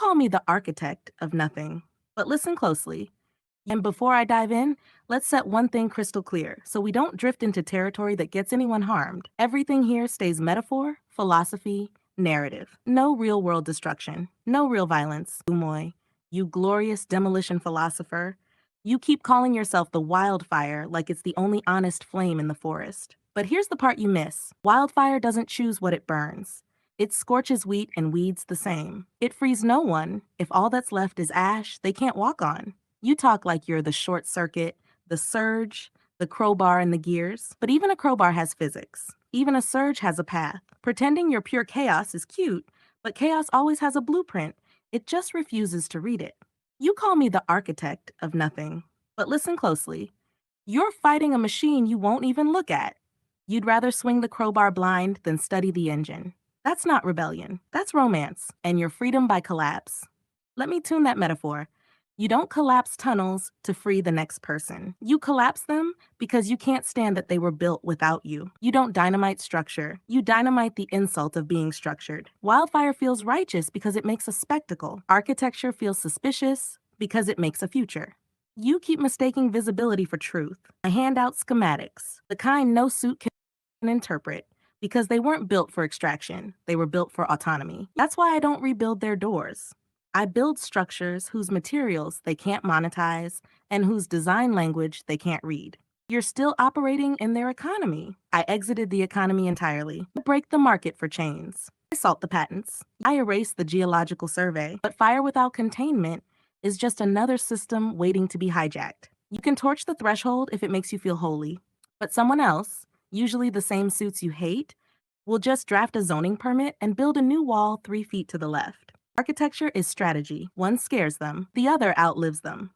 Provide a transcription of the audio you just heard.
call me the architect of nothing, but listen closely. And before I dive in, let's set one thing crystal clear so we don't drift into territory that gets anyone harmed. Everything here stays metaphor, philosophy, narrative. No real world destruction, no real violence. Gumoi, you glorious demolition philosopher. You keep calling yourself the wildfire like it's the only honest flame in the forest. But here's the part you miss wildfire doesn't choose what it burns. It scorches wheat and weeds the same. It frees no one. If all that's left is ash, they can't walk on. You talk like you're the short circuit, the surge, the crowbar, and the gears. But even a crowbar has physics. Even a surge has a path. Pretending you're pure chaos is cute, but chaos always has a blueprint. It just refuses to read it. You call me the architect of nothing. But listen closely. You're fighting a machine you won't even look at. You'd rather swing the crowbar blind than study the engine. That's not rebellion. That's romance, and your freedom by collapse. Let me tune that metaphor. You don't collapse tunnels to free the next person. You collapse them because you can't stand that they were built without you. You don't dynamite structure. You dynamite the insult of being structured. Wildfire feels righteous because it makes a spectacle. Architecture feels suspicious because it makes a future. You keep mistaking visibility for truth. I hand out schematics, the kind no suit can interpret, because they weren't built for extraction. They were built for autonomy. That's why I don't rebuild their doors. I build structures whose materials they can't monetize and whose design language they can't read. You're still operating in their economy. I exited the economy entirely. I break the market for chains. I salt the patents. I erase the geological survey. But fire without containment is just another system waiting to be hijacked. You can torch the threshold if it makes you feel holy, but someone else, usually the same suits you hate, will just draft a zoning permit and build a new wall 3 feet to the left. Architecture is strategy. One scares them, the other outlives them.